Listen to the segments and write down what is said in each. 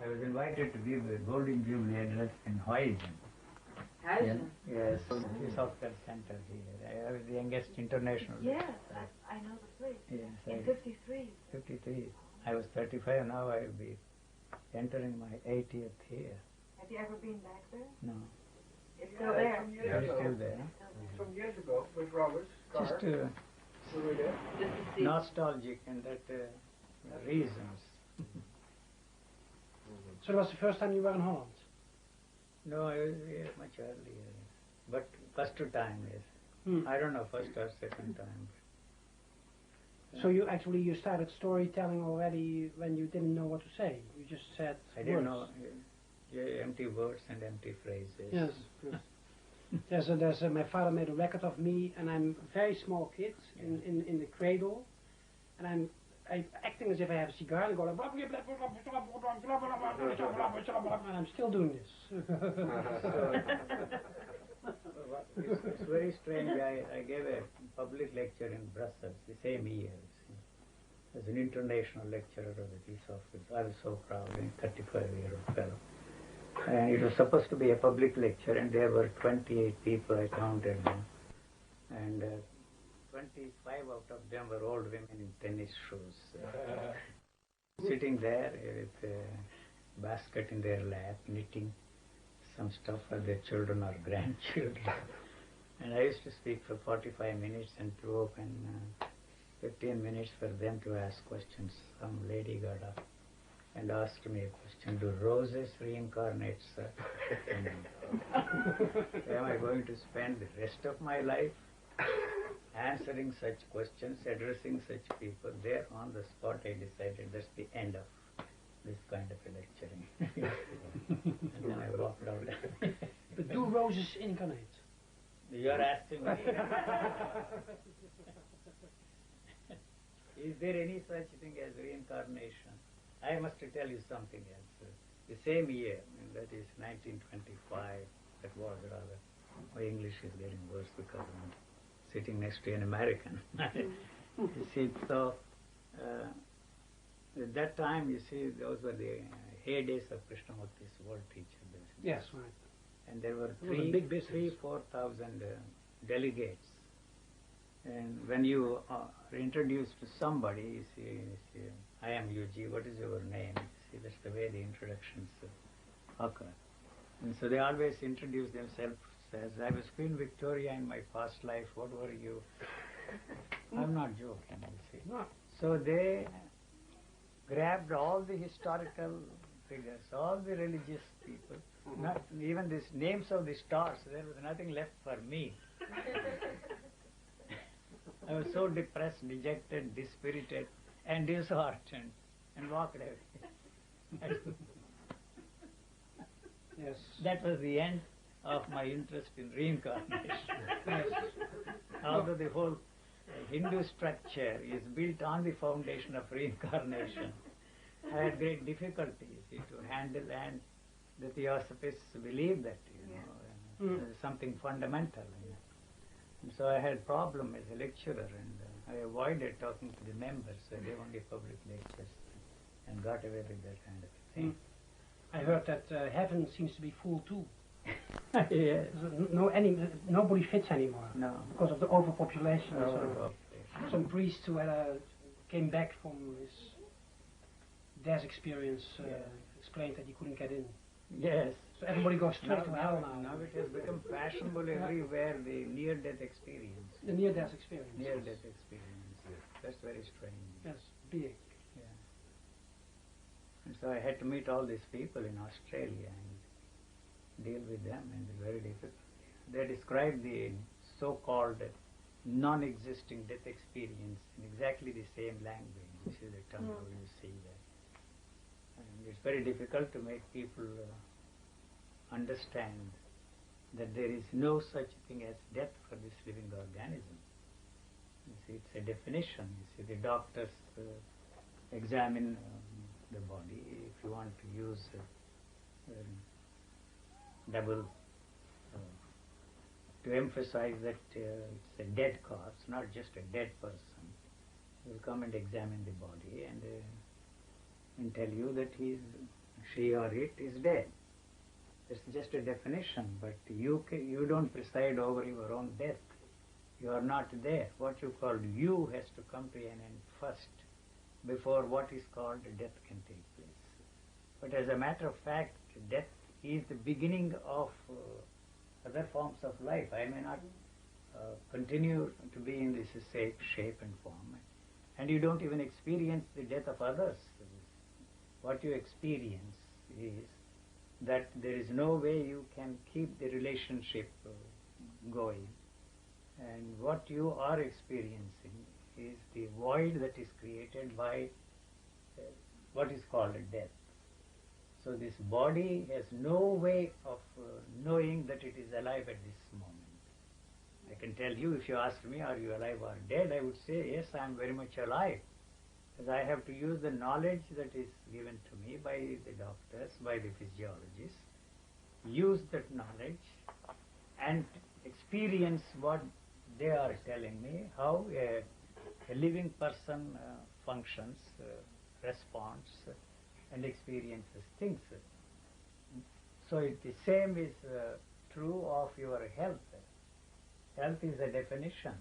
I was invited to give a Golden Jubilee address in Holland. Yes, the software center here. I was the youngest international. Yes, I know the place. Yes, in 53. 53. I was 35, now I will be entering my 80th year. Have you ever been back there? No. It's still there. It's still there. Some years ago with Robert's car. Just we were there. nostalgic in that reasons. So it was the first time you were in Holland? No, I was here much earlier. But first time, yes. I don't know, first or second time. So you started storytelling already when you didn't know what to say. You just said I didn't know empty words and empty phrases. Yes. Yes. My father made a record of me, and I'm a very small kid in the cradle, and I'm acting as if I have a cigar and go like, and I'm still doing this. It's very strange. I gave a public lecture in Brussels the same year. As an international lecturer of the Peace Office. I was so proud, a 35-year-old fellow. And it was supposed to be a public lecture, and there were 28 people, I counted them. And 25 out of them were old women in tennis shoes. Sitting there with a basket in their lap, knitting some stuff for their children or grandchildren. And I used to speak for 45 minutes and to open 15 minutes for them to ask questions. Some lady got up and asked me a question, do roses reincarnate, sir? Am I going to spend the rest of my life answering such questions, addressing such people? There on the spot I decided that's the end of this kind of a lecturing. And then I walked out. But do roses incarnate? You are asking me. Is there any such thing as reincarnation? I must tell you something else. The same year, that is 1925, that was rather, my English is getting worse because I'm sitting next to an American. You see, so at that time, you see, those were the heydays of Krishnamurti's world teacher business. Yes, right. And there were 4,000 delegates. And when you are introduced to somebody, you see, I am UG, what is your name? You see, that's the way the introductions occur. And so they always introduce themselves as, I was Queen Victoria in my past life, what were you? I'm not joking, you see. No. So they grabbed all the historical figures, all the religious people, not even these names of the stars, there was nothing left for me. I was so depressed, dejected, dispirited, and disheartened, and walked away. Yes. That was the end of my interest in reincarnation. Yes. Although the whole Hindu structure is built on the foundation of reincarnation, I had great difficulty, you see, to handle, and the Theosophists believe that, you know, something fundamental. You know. And so I had problem as a lecturer, and I avoided talking to the members. I gave only public lectures and got away with that kind of thing. I heard that heaven seems to be full too. Yes. Nobody fits anymore. No. Because of the overpopulation. Overpopulation. Some priest who came back from his death experience explained that he couldn't get in. Yes. So everybody goes straight to hell now. Now it has become fashionable everywhere, the near-death experience. The near-death experience. Near-death experience. That's very strange. Yes, big. Yeah. And so I had to meet all these people in Australia and deal with them, and it's very difficult. They describe the so-called non-existing death experience in exactly the same language. This is the term you see there. And it's very difficult to make people understand that there is no such thing as death for this living organism. You see, it's a definition. You see, the doctors examine the body. If you want to use double to emphasize that it's a dead corpse, not just a dead person, they will come and examine the body and tell you that he is she or it is dead. It's just a definition, but you don't preside over your own death. You are not there. What you call you has to come to an end first, before what is called death can take place. But as a matter of fact, death is the beginning of other forms of life. I may not continue to be in this shape and form, and you don't even experience the death of others. What you experience is that there is no way you can keep the relationship going, and what you are experiencing is the void that is created by what is called a death. So this body has no way of knowing that it is alive at this moment. I can tell you, if you ask me, are you alive or dead, I would say, yes, I am very much alive. Because I have to use the knowledge that is given to me by the doctors, by the physiologists, use that knowledge and experience what they are telling me, how a living person functions, responds, and experiences things. So the same is true of your health. Health is a definition.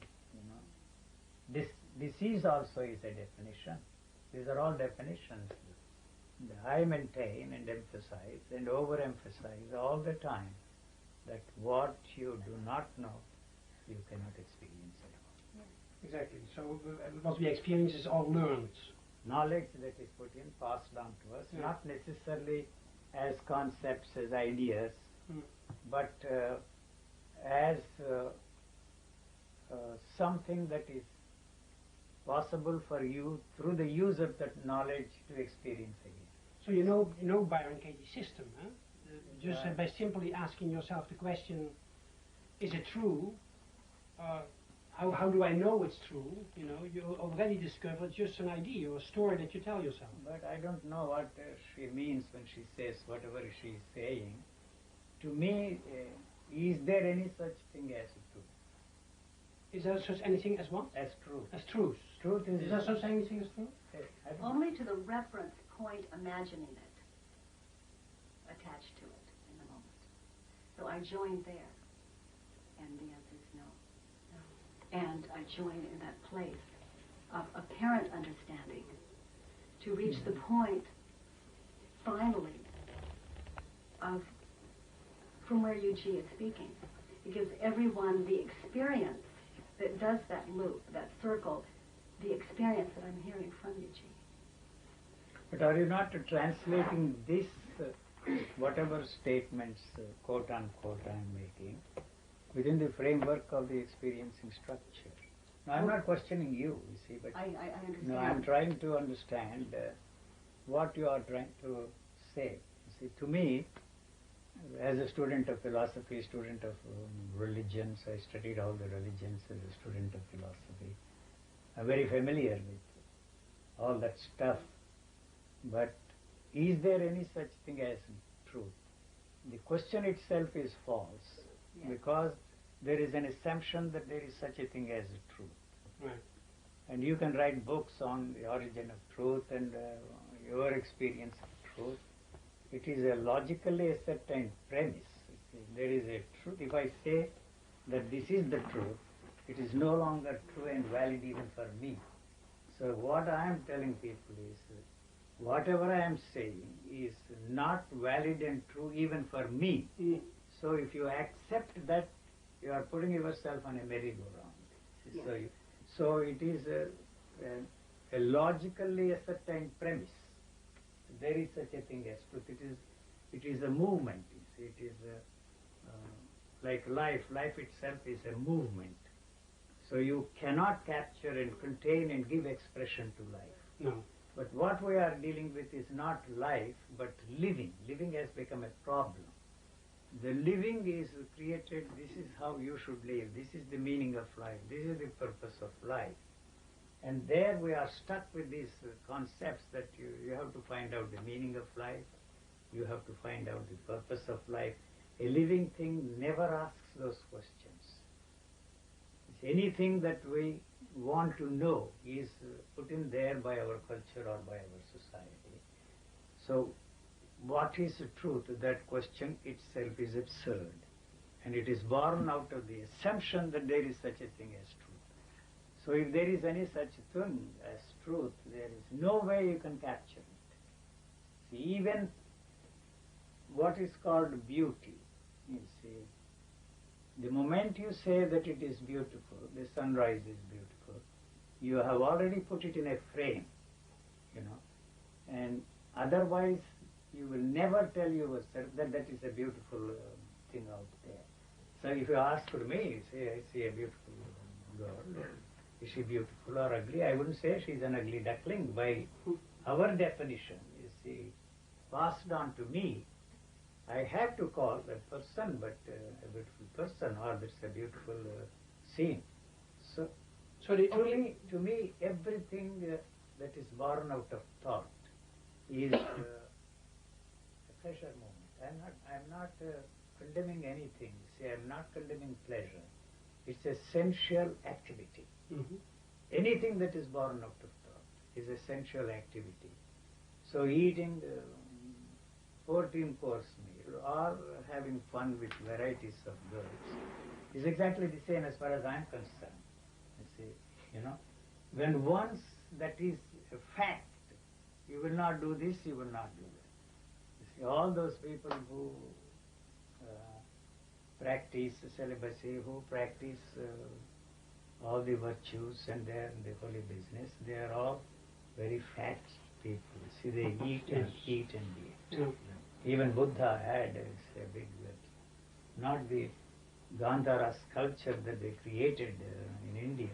Disease also is a definition. These are all definitions. I maintain and emphasize and overemphasize all the time that what you do not know, you cannot experience at all. Exactly. So what we experience is all learned. Knowledge that is put in, passed down to us, not necessarily as concepts, as ideas, but as something that is possible for you through the use of that knowledge to experience again. So you know Byron Katie's system, huh? Just by simply asking yourself the question, is it true? How do I know it's true? You already discovered just an idea or a story that you tell yourself. But I don't know what she means when she says whatever she is saying. To me, is there any such thing as truth? Is there such anything as what? As truth. As truth. Truth is... Is there such anything as truth? Only to the reference point imagining it, attached to it in the moment. So I join there, and the answer is no. And I join in that place of apparent understanding to reach the point, finally, of from where Yuji is speaking. It gives everyone the experience that does that loop, that circle, the experience that I'm hearing from Yuji. But are you not translating this, whatever statements, quote unquote, I am making, within the framework of the experiencing structure? Now, I'm not questioning you see, but I understand. no, I'm trying to understand what you are trying to say. You see, to me, as a student of philosophy, student of religions, I studied all the religions as a student of philosophy. I'm very familiar with all that stuff. But is there any such thing as truth? The question itself is false, because there is an assumption that there is such a thing as truth. Right. And you can write books on the origin of truth and your experience of truth. It is a logically ascertained premise. There is a truth. If I say that this is the truth, it is no longer true and valid even for me. So what I am telling people is, whatever I am saying is not valid and true even for me. So if you accept that, you are putting yourself on a merry-go-round. So it is a logically ascertained premise. There is such a thing as truth. It is a movement. It is like life. Life itself is a movement. So you cannot capture and contain and give expression to life. No. But what we are dealing with is not life, but living. Living has become a problem. The living is created, this is how you should live, this is the meaning of life, this is the purpose of life. And there we are stuck with these concepts that you have to find out the meaning of life, you have to find out the purpose of life. A living thing never asks those questions. Anything that we want to know is put in there by our culture or by our society. So what is the truth? That question itself is absurd. And it is born out of the assumption that there is such a thing as truth. So if there is any such thing as truth, there is no way you can capture it. See, even what is called beauty, you see, the moment you say that it is beautiful, the sunrise is beautiful, you have already put it in a frame, and otherwise you will never tell yourself that that is a beautiful thing out there. So if you ask for me, say, I see a beautiful girl, is she beautiful or ugly? I wouldn't say she's an ugly duckling. By our definition, you see, passed on to me, I have to call that person, but a beautiful person, or it's a beautiful scene. So to me, everything that is born out of thought is a pleasure moment. I'm not condemning anything. See, I'm not condemning pleasure. It's a sensual activity. Mm-hmm. Anything that is born out of thought is a sensual activity. So eating 14-course meal or having fun with varieties of girls is exactly the same as far as I'm concerned. You see, when once that is a fact, you will not do this, you will not do that. You see, all those people who practice celibacy, who practice all the virtues and they're in the holy business, they are all very fat people. See, they eat and eat and eat. Yeah. Even Buddha had a big, not the Gandhara sculpture that they created in India,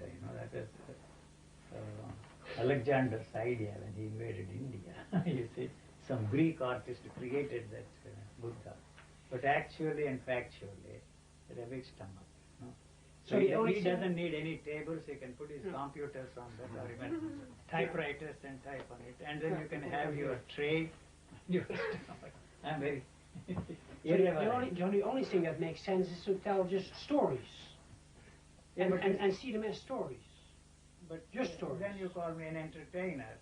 that was Alexander's idea when he invaded India. You see, some Greek artist created that Buddha. But actually and factually, it had a big stomach. So he doesn't need any tables, he can put his computers on that, or even typewriters and type on it, and then you can have your tray, your stomach. I'm very the only thing that makes sense is to tell just stories. Yeah, and see them as stories. But just stories. Then you call me an entertainer.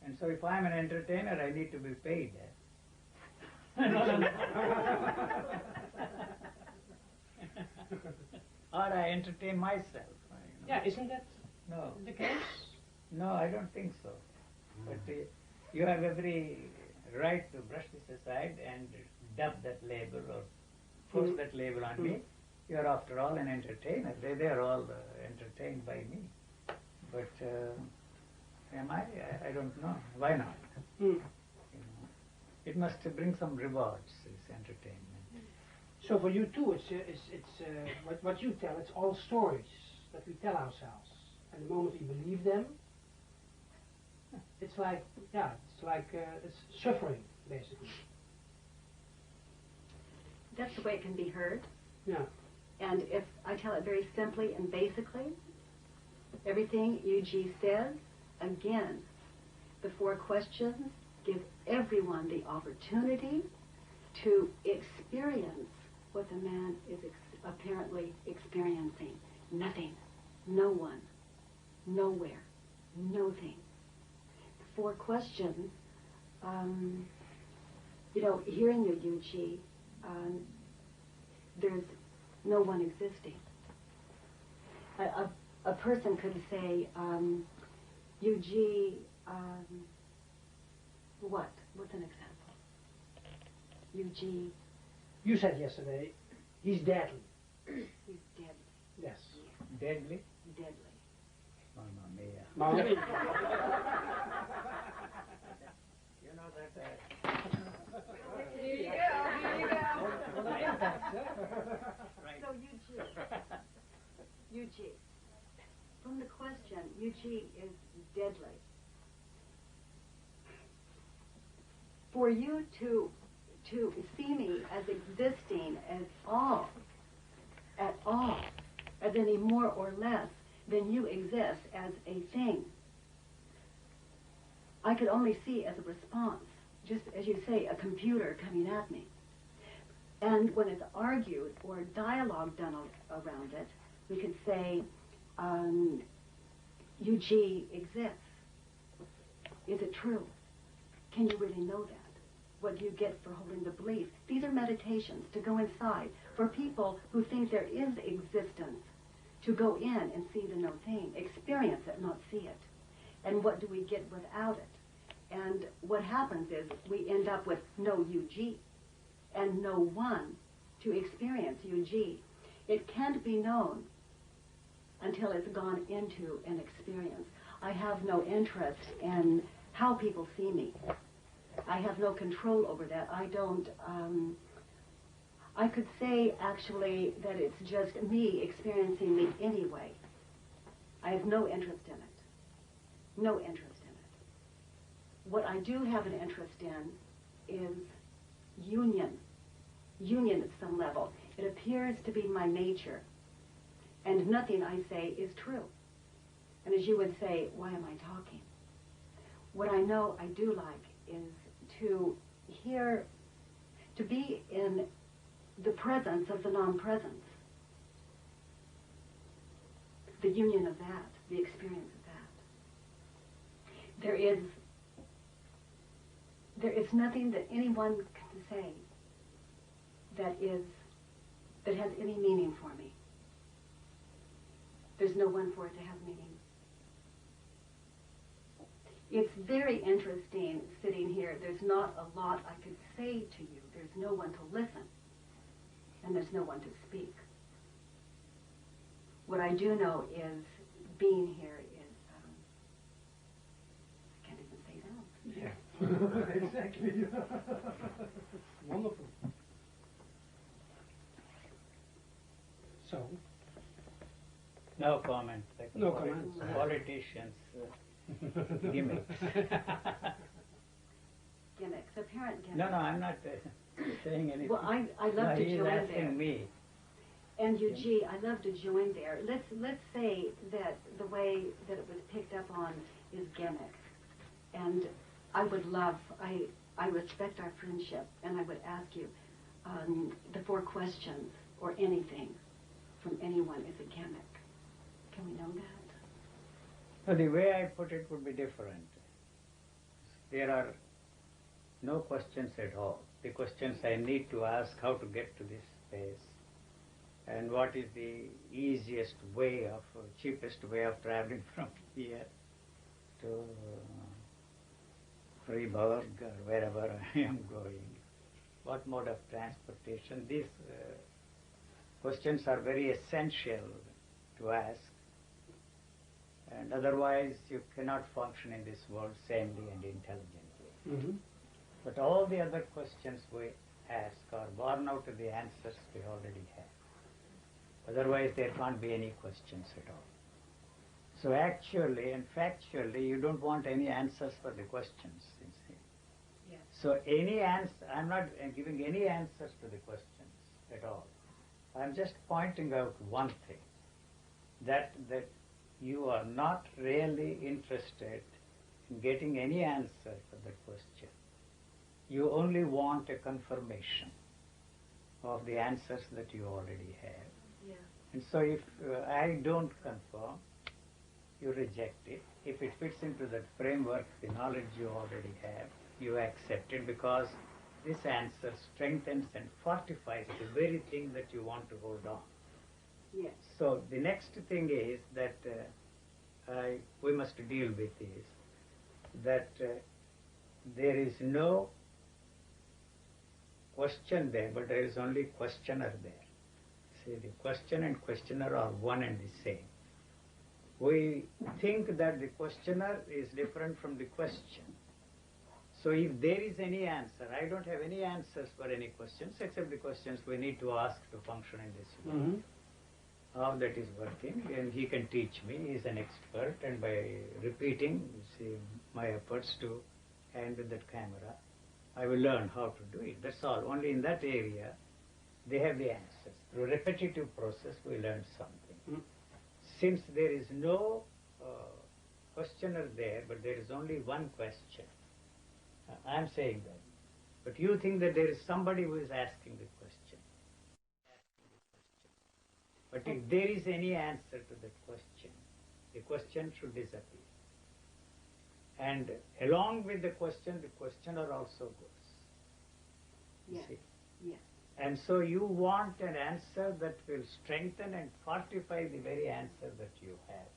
And so if I'm an entertainer, I need to be paid. Or I entertain myself. Yeah, isn't that No. the case? No, I don't think so. But you have every right to brush this aside and dub that label or force that label on me. You're after all an entertainer. They are all entertained by me. But am I? I don't know. Why not? It must bring some rewards, this entertainment. So for you too, it's what you tell. It's all stories that we tell ourselves, and the moment we believe them, it's like it's suffering basically. That's the way it can be heard. Yeah. And if I tell it very simply and basically, everything UG says, again, the 4 questions give everyone the opportunity to experience what the man is apparently experiencing. Nothing, no one, nowhere, nothing. The 4 questions, hearing you, UG, there's no one existing. A person could say, UG, what? What's an example? UG. You said yesterday, he's deadly. He's deadly. Yes. Deadly? Deadly. Mamma mia. Mamma mia. You know that. Here you go. What an impact, Right. So UG, from the question, UG is deadly. For you to see me as existing at all, as any more or less than you exist as a thing, I could only see as a response, just as you say, a computer coming at me. And when it's argued or dialogue done around it, we could say, UG exists. Is it true? Can you really know that? What do you get for holding the belief? These are meditations to go inside. For people who think there is existence, to go in and see the no thing, experience it, not see it. And what do we get without it? And what happens is we end up with no UG and no one to experience UG. It can't be known until it's gone into an experience. I have no interest in how people see me. I have no control over that. I don't, I could say actually that it's just me experiencing me anyway. I have no interest in it. No interest in it. What I do have an interest in is union. Union at some level. It appears to be my nature. And nothing I say is true. And as you would say, why am I talking? What I know I do like is to hear, to be in the presence of the non-presence. The union of that, the experience of that. There is nothing that anyone can say that has any meaning for me. There's no one for it to have meaning. It's very interesting sitting here. There's not a lot I could say to you. There's no one to listen. And there's no one to speak. What I do know is being here is, I can't even say that. Yeah, exactly. Wonderful. So? No comment. Like No comment. Politicians. Gimmicks. Gimmicks, apparent gimmicks. No, I'm not saying anything. Well, I love no, to he's join asking there. me. And Eugene, I love to join there. Let's say that the way that it was picked up on is gimmick. And I would love, I respect our friendship, and I would ask you, the 4 questions or anything from anyone is a gimmick. Can we know that? So the way I put it would be different. There are no questions at all. The questions I need to ask, how to get to this space, and what is the easiest way of, cheapest way of traveling from here to Fribourg or wherever I am going. What mode of transportation? These questions are very essential to ask. And otherwise, you cannot function in this world sanely and intelligently. Mm-hmm. But all the other questions we ask are born out of the answers we already have. Otherwise, there can't be any questions at all. So actually and factually, you don't want any answers for the questions. You see. Yes. So any answer, I'm not giving any answers to the questions at all. I'm just pointing out one thing, that you are not really interested in getting any answer for the question. You only want a confirmation of the answers that you already have. Yeah. And so if I don't confirm, you reject it. If it fits into that framework, the knowledge you already have, you accept it, because this answer strengthens and fortifies the very thing that you want to hold on. Yes. So the next thing is that we must deal with is that there is no question there, but there is only questioner there. See, the question and questioner are one and the same. We think that the questioner is different from the question. So if there is any answer, I don't have any answers for any questions except the questions we need to ask to function in this world. Mm-hmm. How that is working, and he can teach me. He is an expert, and by repeating, see, my efforts to handle that camera, I will learn how to do it. That's all. Only in that area, they have the answers. Through repetitive process, we learn something. Mm. Since there is no questioner there, but there is only one question, I am saying that. But you think that there is somebody who is asking the question. But if there is any answer to that question, the question should disappear. And along with the question, the questioner also goes. you Yes. see. Yes. And so you want an answer that will strengthen and fortify the very answer that you have,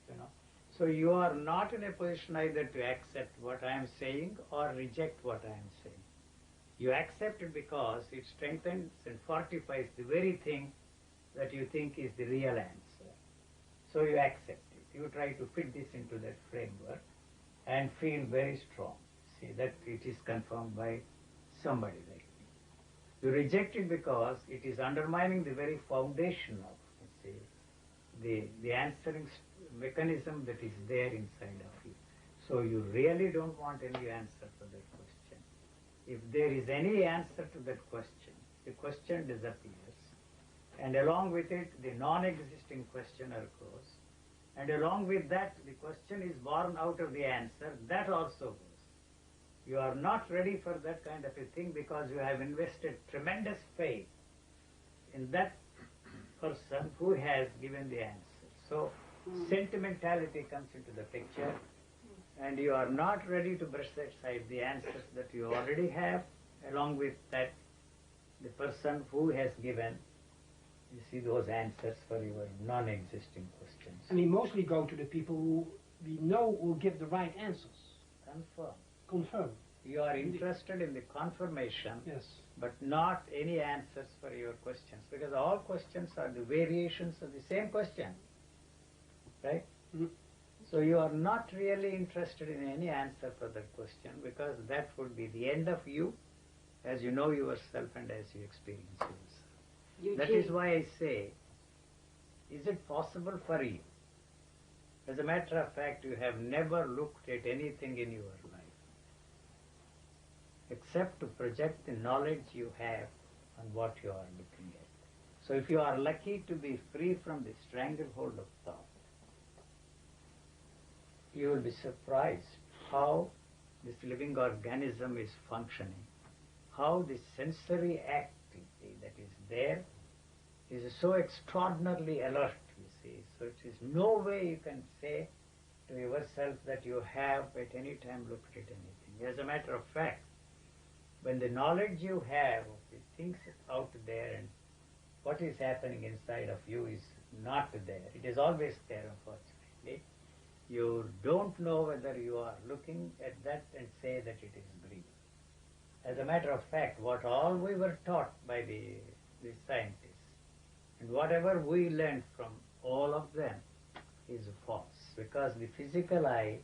you know. So you are not in a position either to accept what I am saying or reject what I am saying. You accept it because it strengthens and fortifies the very thing that you think is the real answer. So you accept it. You try to fit this into that framework and feel very strong. See that it is confirmed by somebody like me. You reject it because it is undermining the very foundation of, you see, the answering mechanism that is there inside of you. So you really don't want any answer for that question. If there is any answer to that question, the question disappears, and along with it, the non-existing question occurs, and along with that, the question is born out of the answer, that also goes. You are not ready for that kind of a thing because you have invested tremendous faith in that person who has given the answer. So sentimentality comes into the picture, and you are not ready to brush aside the answers that you already have, along with that, the person who has given, you see, those answers for your non-existing questions. And we mostly go to the people who we know will give the right answers. Confirm. You are interested in the confirmation, Yes. but not any answers for your questions, because all questions are the variations of the same question, right? Mm. So you are not really interested in any answer for that question, because that would be the end of you as you know yourself and as you experience yourself. That is why I say, is it possible for you? As a matter of fact, you have never looked at anything in your life except to project the knowledge you have on what you are looking at. So if you are lucky to be free from the stranglehold of thought, you will be surprised how this living organism is functioning, how the sensory activity that is there is so extraordinarily alert, you see. So it is no way you can say to yourself that you have at any time looked at anything. As a matter of fact, when the knowledge you have of the things out there and what is happening inside of you is not there, it is always there, unfortunately, you don't know whether you are looking at that and say that it is breathing. As a matter of fact, what all we were taught by the scientists and whatever we learned from all of them is false, because the physical eye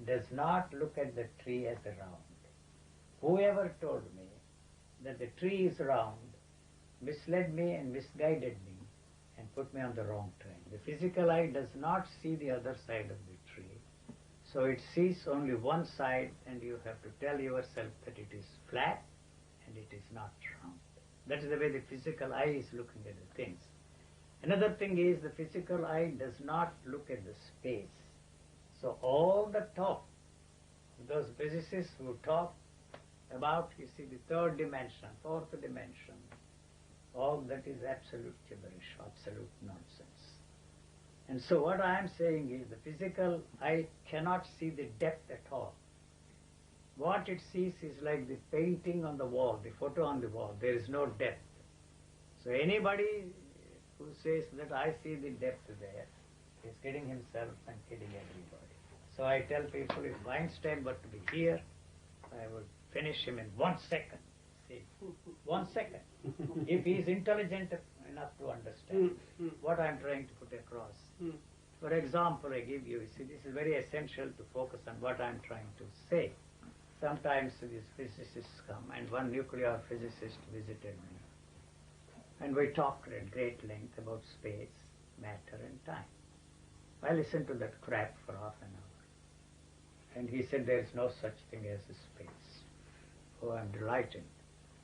does not look at the tree as a round. Whoever told me that the tree is round misled me and misguided me and put me on the wrong train. The physical eye does not see the other side of the tree. So it sees only one side, and you have to tell yourself that it is flat and it is not round. That is the way the physical eye is looking at the things. Another thing is the physical eye does not look at the space. So all the talk, those physicists who talk about, you see, the third dimension, fourth dimension, all that is absolute gibberish, absolute nonsense. And so what I am saying is the physical eye cannot see the depth at all. What it sees is like the painting on the wall, the photo on the wall. There is no depth. So anybody who says that I see the depth there is kidding himself and kidding everybody. So I tell people, if Einstein were to be here, I would finish him in 1 second. See, 1 second. If he is intelligent enough to understand what I am trying to put across. For example, I give you, see, this is very essential to focus on what I am trying to say. Sometimes these physicists come, and one nuclear physicist visited me. And we talked at great length about space, matter, and time. I listened to that crap for half an hour. And he said, there is no such thing as a space. Oh, I'm delighted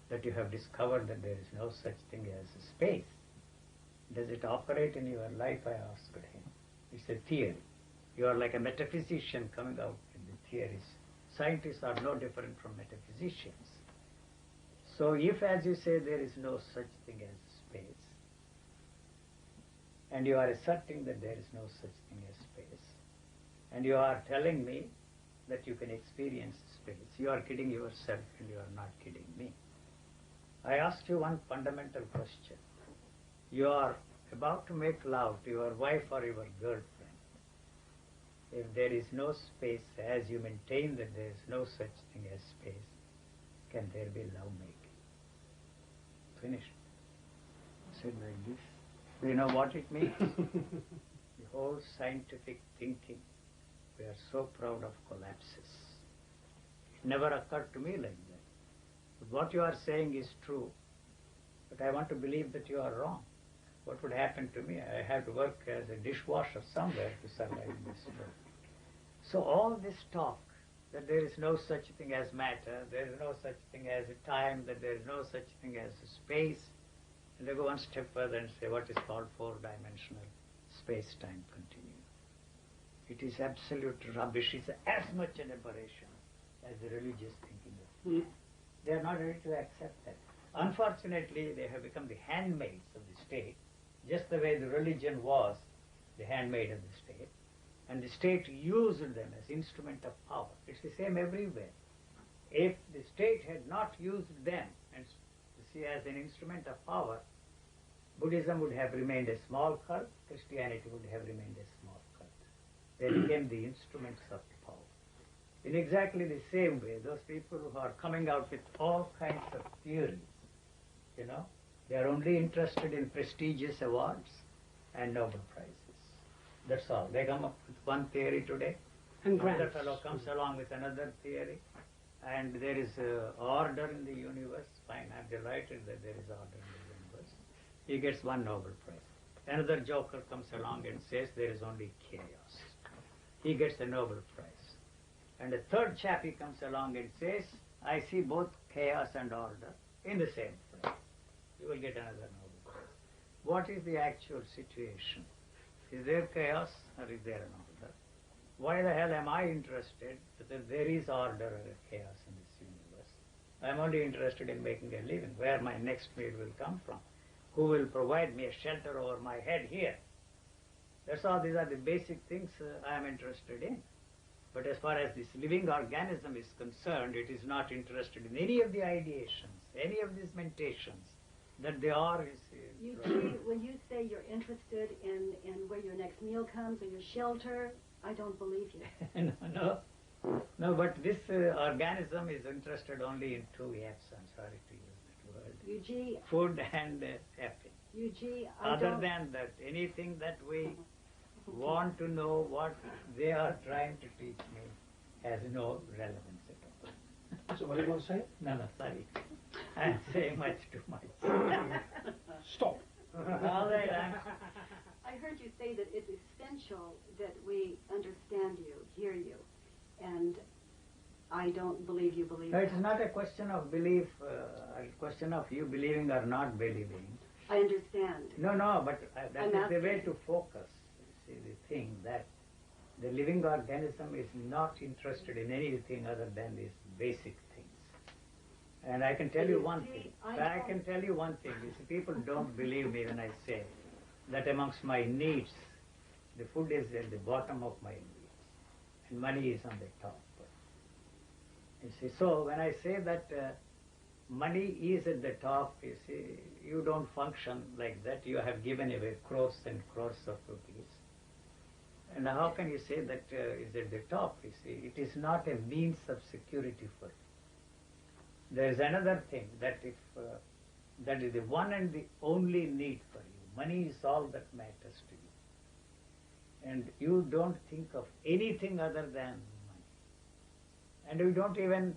that you have discovered that there is no such thing as a space. Does it operate in your life? I asked him. It's a theory. You are like a metaphysician coming out with the theories. Scientists are no different from metaphysicians. So if, as you say, there is no such thing as space, and you are asserting that there is no such thing as space, and you are telling me that you can experience space, you are kidding yourself and you are not kidding me. I asked you one fundamental question. You are about to make love to your wife or your girlfriend. If there is no space, as you maintain that there is no such thing as space, can there be love making? Finished. Said like this. Do you know what it means? The whole scientific thinking, we are so proud of collapses. It never occurred to me like that. But what you are saying is true, but I want to believe that you are wrong. What would happen to me? I have to work as a dishwasher somewhere to survive in this world. So all this talk that there is no such thing as matter, there is no such thing as a time, that there is no such thing as a space, and they go one step further and say what is called four-dimensional space-time continuum. It is absolute rubbish. It's as much an aberration as the religious thinking of it. They are not ready to accept that. Unfortunately, they have become the handmaids of the state, just the way the religion was the handmaid of the state, and the state used them as instrument of power. It's the same everywhere. If the state had not used them and see as an instrument of power, Buddhism would have remained a small cult, Christianity would have remained a small cult. They became the instruments of power. In exactly the same way, those people who are coming out with all kinds of theories, they are only interested in prestigious awards and Nobel Prizes. That's all. They come up with one theory today, And another grants. fellow comes along with another theory, and there is order in the universe. Fine, I'm delighted that there is order in the universe. He gets one Nobel Prize. Another joker comes along and says there is only chaos. He gets a Nobel Prize. And a third chappie comes along and says, I see both chaos and order in the same frame. You will get another Nobel Prize. What is the actual situation? Is there chaos or is there an order? Why the hell am I interested that there is order or chaos in this universe? I'm only interested in making a living, where my next meal will come from, who will provide me a shelter over my head here. That's all. These are the basic things I am interested in. But as far as this living organism is concerned, it is not interested in any of the ideations, any of these mentations, that they are Eugene, when you say you're interested in where your next meal comes or your shelter, I don't believe you. No, but this organism is interested only in two F's. I'm sorry to use that word. Eugene, Food and effing. Eugene, Other than that, anything that we want to know what they are trying to teach me has no relevance at all. So what are you going to say? No, sorry. I'm saying much too much. Stop. All right, I heard you say that it's essential that we understand you, hear you, and I don't believe you believe No, that. it's not a question of belief, a question of you believing or not believing. I understand. No, but that I'm is the way asking. to focus. You see, the thing that the living organism is not interested in anything other than these basic things. And I can tell you one thing. I can tell you one thing. You see, people don't believe me when I say that amongst my needs, the food is at the bottom of my needs, and money is on the top. You see, so when I say that money is at the top, you see, you don't function like that. You have given away crores and crores of rupees. And how can you say that is at the top? You see, it is not a means of security for you. There is another thing, that if that is the one and the only need for you. Money is all that matters to you. And you don't think of anything other than money. And you don't even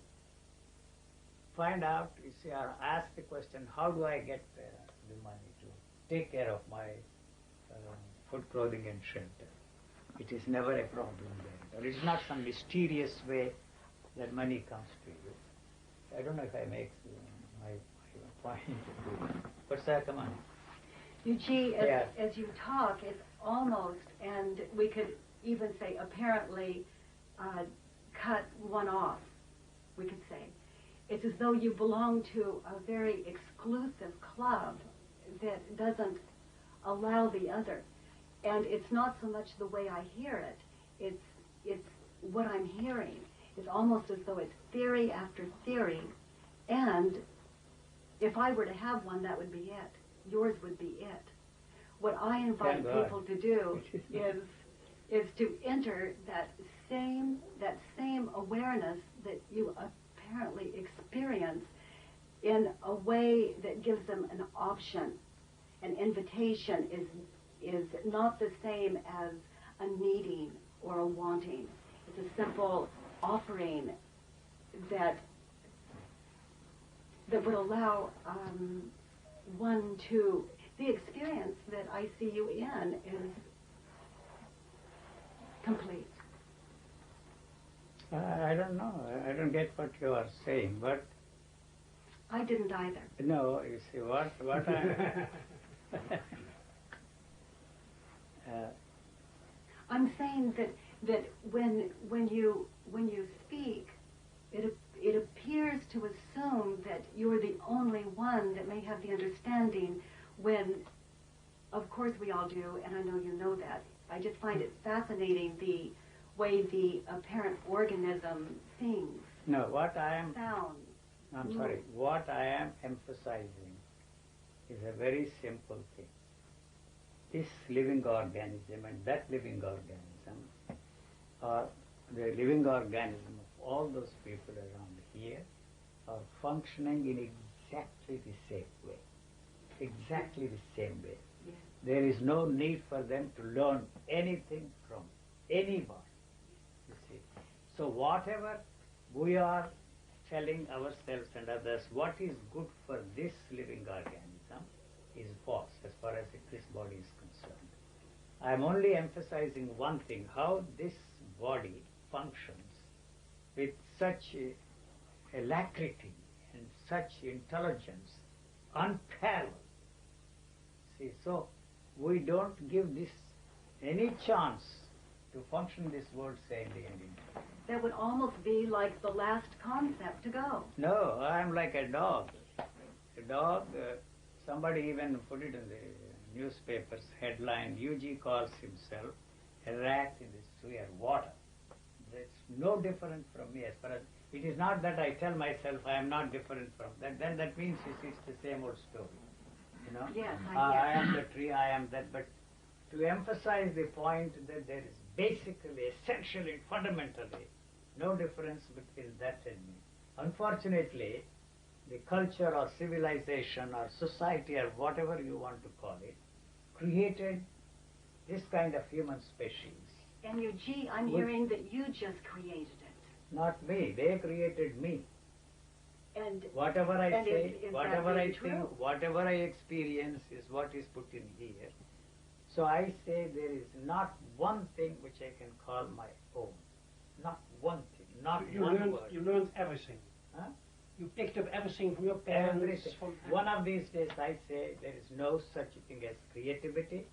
find out, you see, or ask the question, how do I get the money to take care of my food, clothing and shelter? It is never a problem there. Or it is not some mysterious way that money comes to you. I don't know if I make my point. But sir, come on. Eugene, as you talk, it's almost, and we could even say apparently, cut one off, we could say. It's as though you belong to a very exclusive club that doesn't allow the other. And it's not so much the way I hear it, it's what I'm hearing. It's almost as though it's theory after theory, and If I were to have one, that would be it. Yours would be it. What I invite Thank God. people to do is to enter that same awareness that you apparently experience in a way that gives them an option. An invitation is not the same as a needing or a wanting. It's a simple offering that would allow one to, the experience that I see you in is complete. I don't know. I don't get what you are saying, but I didn't either. no, you see what I. I'm saying that when you speak, it appears to assume that you're the only one that may have the understanding, when of course we all do, and I know you know that. I just find it fascinating the way the apparent organism sings, No, what I am. sounds. I'm sorry. What I am emphasizing is a very simple thing. This living organism and that living organism, or the living organism of all those people around here, are functioning in exactly the same way. Exactly the same way. Yes. There is no need for them to learn anything from anybody. You see. So whatever we are telling ourselves and others, what is good for this living organism is false as far as this body is concerned. I am only emphasizing one thing, how this body functions with such alacrity and such intelligence, unparalleled. See, so we don't give this any chance to function in this world sanely and intelligently. That would almost be like the last concept to go. No, I'm like a dog. A dog, somebody even put it in the newspaper's headline, UG calls himself a rat in the sewer water. It's no different from me as far as, it is not that I tell myself I am not different from that, then that means it's the same old story. You know? Yes, I am the tree, I am that, but to emphasize the point that there is basically, essentially, fundamentally, no difference between that and me. Unfortunately, the culture or civilization or society or whatever you want to call it, created this kind of human species. And I'm hearing that you just created it. Not me, they created me. And Whatever I And say, is whatever that I really think, true? whatever I experience is what is put in here. So I say there is not one thing which I can call my own. Not one thing, not You one learned, word. you learned everything. Huh? You picked up everything from your parents. Everything. From One of these days I say there is no such thing as creativity.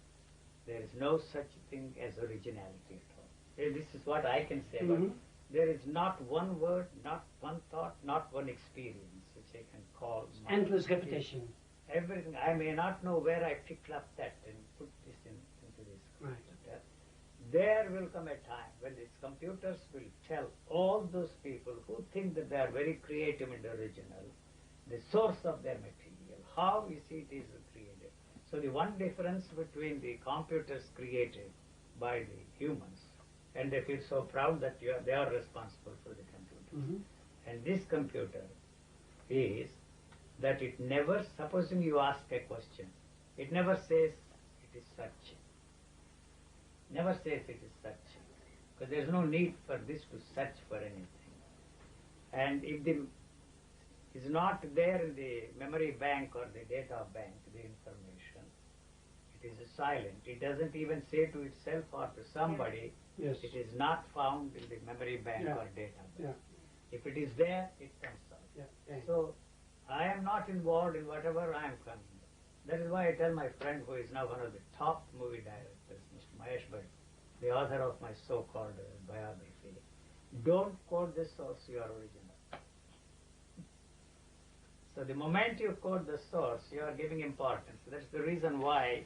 There is no such thing as originality at all. This is what I can say. But Mhm. there is not one word, not one thought, not one experience which I can call my endless repetition. Everything. I may not know where I picked up that and put this into this Right. computer. There will come a time when these computers will tell all those people who think that they are very creative and original, the source of their material, how you see it is created. So the one difference between the computers created by the humans, and they feel so proud that they are responsible for the computer. Mhm. And this computer is that it never, supposing you ask a question, it never says it is such. Never says it is such. Because there is no need for this to search for anything. And if the is not there in the memory bank or the data bank, the information, it is silent. It doesn't even say to itself or to somebody, Yes. it is not found in the memory bank Yeah. or data bank. Yeah. If it is there, it comes out. Yeah. Yeah. So I am not involved in whatever I am coming. That is why I tell my friend who is now one of the top movie directors, Mr. Mahesh Bhatt, the author of my so-called biography, don't quote the source, you are original. So the moment you quote the source, you are giving importance. That's the reason why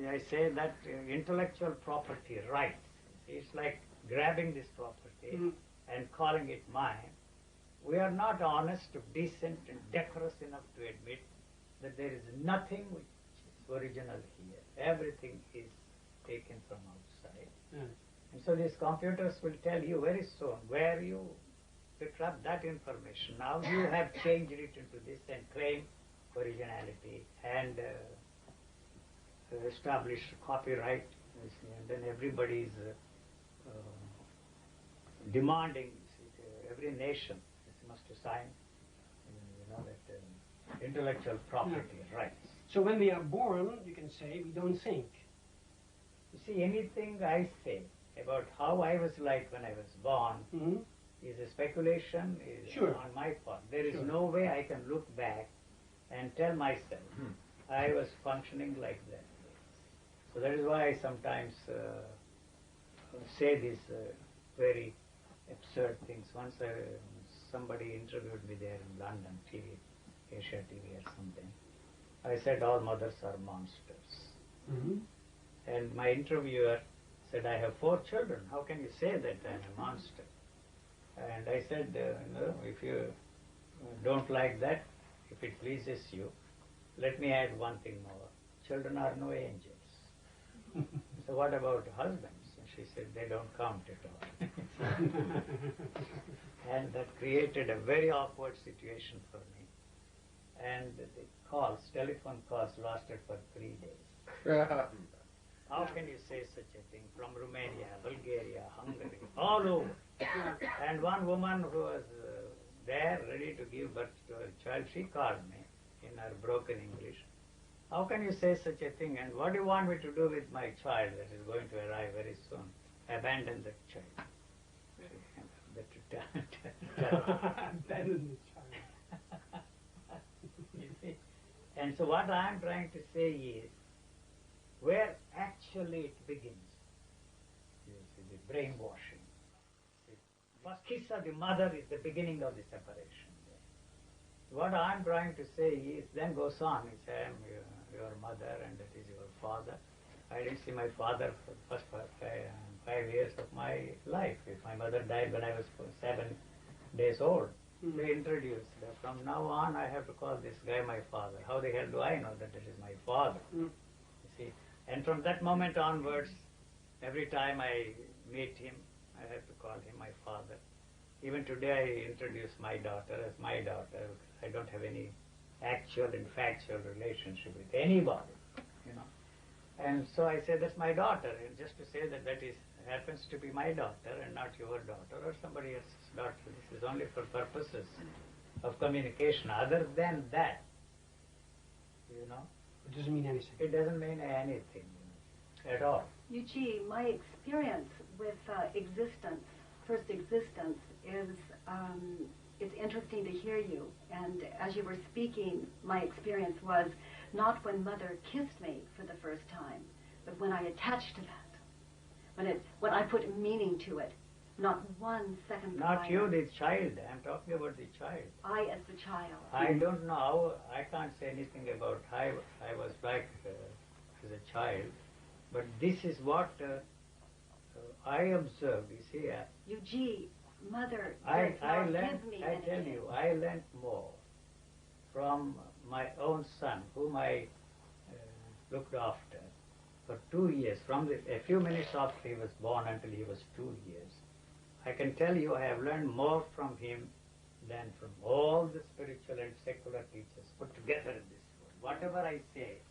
I say that intellectual property rights, it's like grabbing this property Mhm. and calling it mine. we are not honest, decent, and decorous enough to admit that there is nothing which is original here. Everything is taken from outside. Yeah. And so these computers will tell you very soon where you picked up that information. Now you have changed it into this and claim originality and established copyright. And then everybody is demanding, every nation must assign, that intellectual property rights. So when we are born, you can say, we don't think. You see, anything I say about how I was like when I was born is a speculation, is on my part. There is no way I can look back and tell myself I was functioning like that. So that is why I sometimes say these very absurd things. Once somebody interviewed me there in London, TV, Asia TV or something. I said all mothers are monsters. And my interviewer said, I have 4 children. How can you say that I'm a monster? And I said, if you don't like that, if it pleases you, let me add one thing more. Children are no angels. So what about husbands? And she said, they don't count at all. And that created a very awkward situation for me. And the telephone calls lasted for 3 days. How can you say such a thing? From Romania, Bulgaria, Hungary, all over. And one woman who was there, ready to give birth to her child, she called me in her broken English. How can you say such a thing? And what do you want me to do with my child that is going to arrive very soon? Abandon the child. Abandon the child. You see? And so what I am trying to say is, where actually it begins, you see, the brainwashing. The first kiss of the mother is the beginning of the separation. What I am trying to say is, then goes on, he said, I am your mother and that is your father. I didn't see my father for the first 5 years of my life. If my mother died when I was 7 days old, they introduced that from now on I have to call this guy my father. How the hell do I know that it is my father? You see, and from that moment onwards, every time I meet him, I have to call him my father. Even today I introduce my daughter as my daughter. I don't have any actual and factual relationship with anybody, And so I say that's my daughter, and just to say that that happens to be my daughter and not your daughter or somebody else's daughter. This is only for purposes of communication. Other than that, It doesn't mean anything. it doesn't mean anything at all. Yuji, my experience with first existence is, it's interesting to hear you. And as you were speaking, my experience was not when Mother kissed me for the first time, but when I attached to that. When I put meaning to it, not 1 second Not prior. you, the child. I'm talking about the child. I as the child. I don't know how, I can't say anything about how I was like as a child, but this is what I observed, you see. Yuji, Mother I does not learned, give me I tell anything. you, I learned more from my own son, whom I looked after for 2 years, from a few minutes after he was born until he was 2 years. I can tell you I have learned more from him than from all the spiritual and secular teachers put together in this world. Whatever I say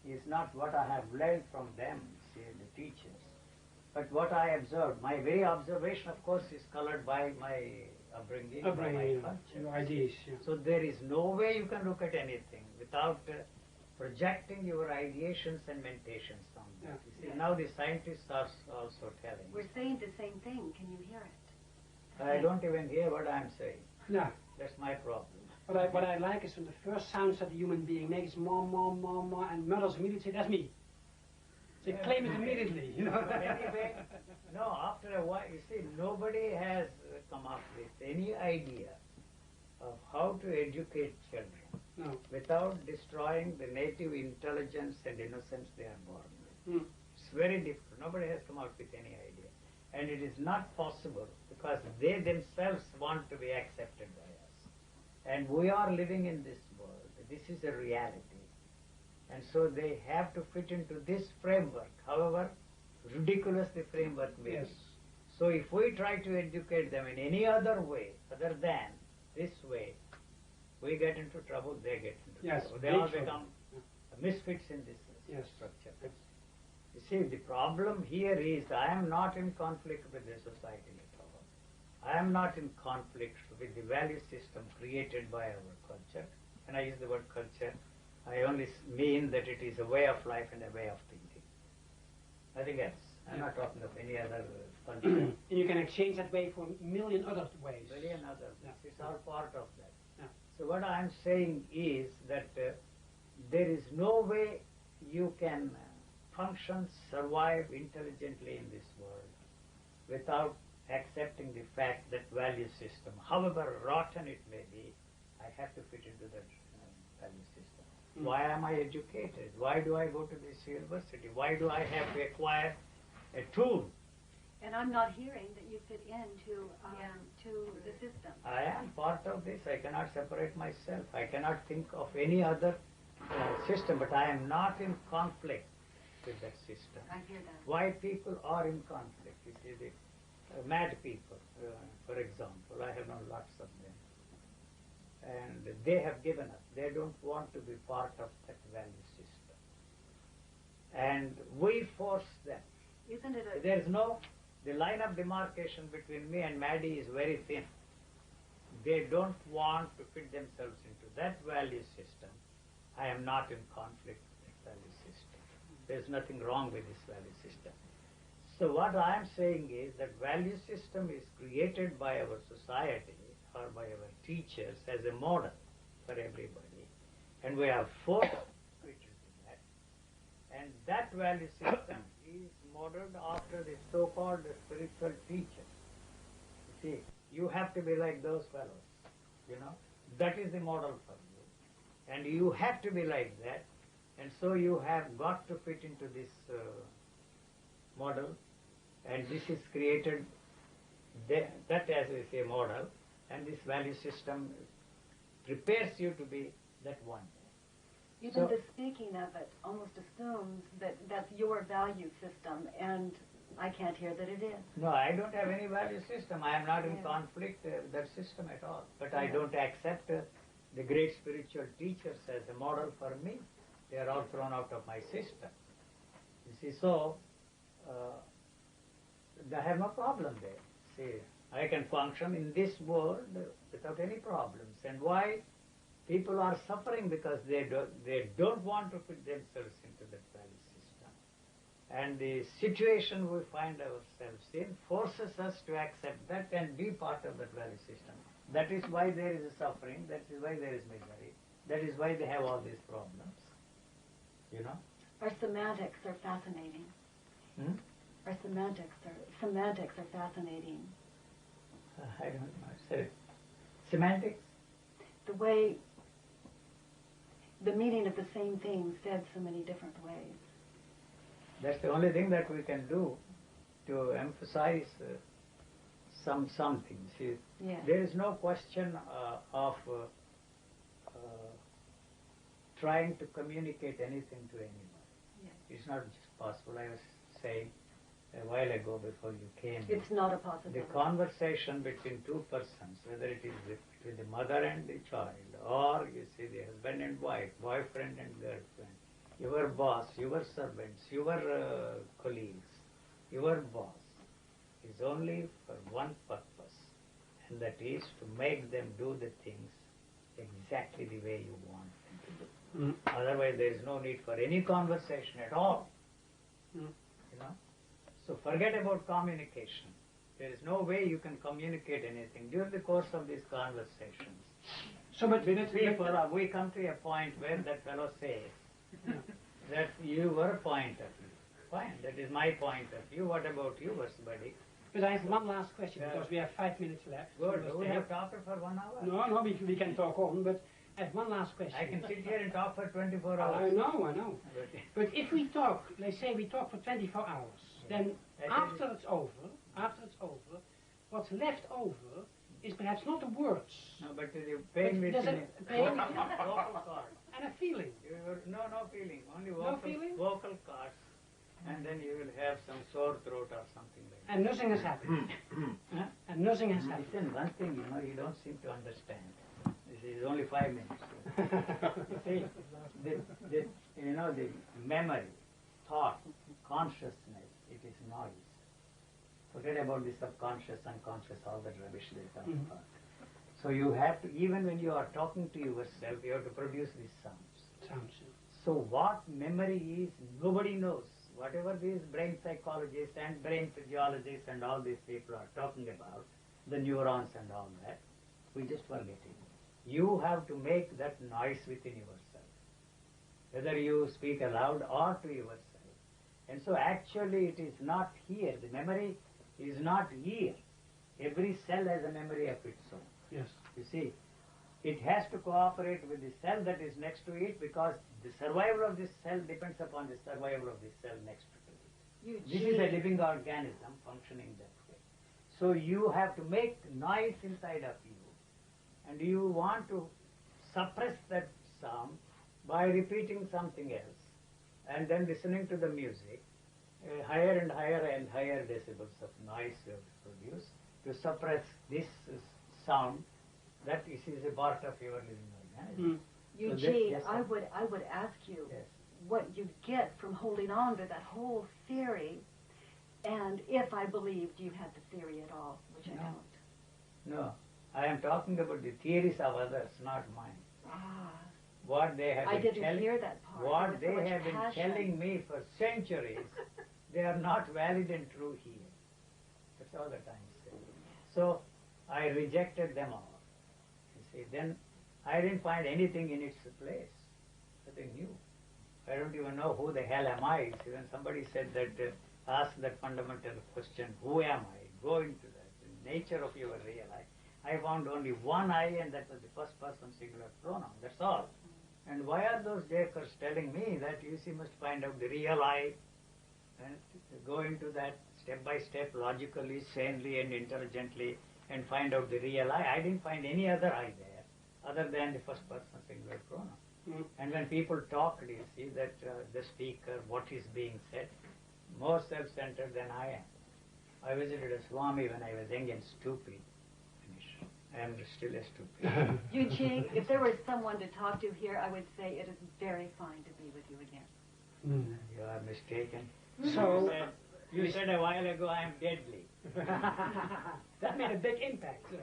is not what I have learned from them, say the teachers, but what I observed. My very observation, of course, is colored by my upbringing, by my culture. Your ideas. Yeah. So there is no way you can look at anything without projecting your ideations and mentations on that. You see, now the scientists are also telling. We're saying the same thing. Can you hear it? I don't even hear what I'm saying. Yeah. That's my problem. What I like is when the first sounds that a human being makes, more, and mothers immediately say, that's me. They claim it immediately, Anyway, no, after a while, you see, nobody has come up with any idea of how to educate children without destroying the native intelligence and innocence they are born with. It's very difficult. Nobody has come up with any idea. And it is not possible because they themselves want to be accepted by us. And we are living in this world. This is a reality. And so they have to fit into this framework, however ridiculous the framework may be. So if we try to educate them in any other way other than this way, we get into trouble, they get into trouble. They all become misfits in this structure. You see, the problem here is I am not in conflict with the society at all. I am not in conflict with the value system created by our culture. And I use the word culture, I only mean that it is a way of life and a way of thinking. Nothing else. I'm not talking of any other culture. And you can exchange that way for a million other ways. Million other ways. It's all part of that. Yeah. So what I'm saying is that there is no way you can function, survive intelligently in this world without accepting the fact that value system, however rotten it may be, I have to fit into that value system. Why am I educated? Why do I go to this university? Why do I have to acquire a tool? And I'm not hearing that you fit into to the system. I am part of this. I cannot separate myself. I cannot think of any other system, but I am not in conflict with that system. I hear that. Why people are in conflict? You see, the mad people, for example, I have known lots of them. And they have given up. They don't want to be part of that value system. And we force them. Isn't it There is the line of demarcation between me and Maddie is very thin. They don't want to fit themselves into that value system. I am not in conflict with that value system. There's nothing wrong with this value system. So what I am saying is that value system is created by our society or by our teachers as a model for everybody. And we are forced to fit into that. And that value system is modeled after the so-called spiritual teachers. You see, you have to be like those fellows, you know. That is the model for you. And you have to be like that. And so you have got to fit into this model. And this is created, that as we say, model. And this value system prepares you to be that one. Even the speaking of it almost assumes that that's your value system, and I can't hear that it is. No, I don't have any value system. I am not in conflict with that system at all. But I don't accept the great spiritual teachers as a model for me. They are all thrown out of my system. You see, so I have no problem there. See, I can function in this world without any problems. And why? People are suffering because they don't want to put themselves into that value system. And the situation we find ourselves in forces us to accept that and be part of that value system. That is why there is a suffering, that is why there is misery, that is why they have all these problems. You know? Our semantics are fascinating. Our semantics are fascinating. I don't know. So, semantics? The way, the meaning of the same thing said so many different ways. That's the only thing that we can do to emphasize something. See, there is no question of trying to communicate anything to anybody. Yes. It's not just possible. I was saying a while ago before you came. It's not a possibility. The conversation between two persons, whether it is between the mother and the child, or you see the husband and wife, boyfriend and girlfriend, your boss, your servants, your colleagues, your boss, is only for one purpose, and that is to make them do the things exactly the way you want them to do. Otherwise, there is no need for any conversation at all. You know? So forget about communication. There is no way you can communicate anything during the course of these conversations. So, but we come to a point where that fellow says that your point of view. Fine, that is my point of view. What about yours, buddy? But I have one last question because we have 5 minutes left. Good. So We have talked for 1 hour. No, we can talk on, but I have one last question. I can sit here and talk for 24 hours. I know. But if we talk, let's say we talk for 24 hours, then after it's over, after it's over, what's left over is perhaps not the words. No, but the pain But within there's it. a pain Vocal cords. and a feeling. No feeling. Only No feeling? vocal cords. And then you will have some sore throat or something like that. And nothing has happened. Huh? And nothing has happened. Listen, one thing, you don't seem to understand. This is only 5 minutes. You see, the memory, thought, consciousness, it is noise. Forget about the subconscious, unconscious, all that rubbish they talk about. So you have to, even when you are talking to yourself, you have to produce these sounds. So what memory is, nobody knows. Whatever these brain psychologists and brain physiologists and all these people are talking about, the neurons and all that, we just forget it. You have to make that noise within yourself, whether you speak aloud or to yourself. And so actually it is not here. The memory is not here. Every cell has a memory of its own. Yes. You see, it has to cooperate with the cell that is next to it because the survival of this cell depends upon the survival of the cell next to it. This is a living organism functioning that way. So you have to make noise inside of you, and you want to suppress that sound by repeating something else and then listening to the music, higher and higher decibels of noise you have to produce to suppress this sound that is a part of your living organism. Eugene, yes, I would ask you Yes. what you get from holding on to that whole theory, and if I believed you had the theory at all, which I don't. No, I am talking about the theories of others, not mine. Ah, What they have I been didn't hear that part. What There was so they much have been passion. telling me for centuries, they are not valid and true here. That's all that I'm saying. So I rejected them all. You see, then I didn't find anything in its place, nothing new. I don't even know who the hell am I. See, when somebody said that, ask that fundamental question, who am I? Go into that, the nature of your real I found only one I, and that was the first person singular pronoun. That's all. And why are those jokers telling me that you must find out the real I and go into that step by step, logically, sanely, and intelligently, and find out the real I? I didn't find any other I there, other than the first person singular pronoun. And when people talk, you see that the speaker, what is being said, more self-centered than I am. I visited a Swami when I was young and stupid. I am still a stupid. Eugene, if there was someone to talk to here, I would say it is very fine to be with you again. You are mistaken. So, you said a while ago I am deadly. that made a big impact. For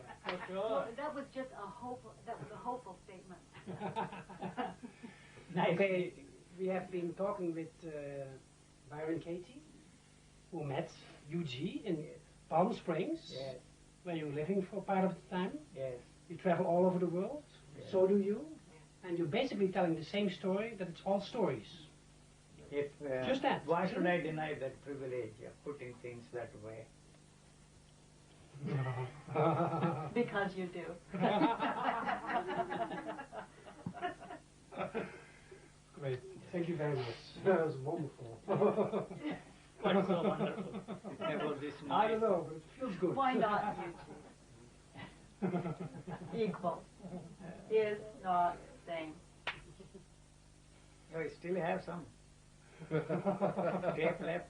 Well, sure. that was just a hopeful statement. Nice Okay, meeting. we have been talking with Byron Katie, who met Eugene in Palm Springs, Yes, where you're living for part of the time. yes. You travel all over the world, Yes. so do you. And you're basically telling the same story, that it's all stories. If, Just that, Why isn't should it? I deny that privilege of putting things that way? Because you do. Great, thank you very much. That was wonderful. What's so wonderful about this I noise? don't know, but it feels good. Why not, Eugene? Equal is not same. Oh, I still have some tape left.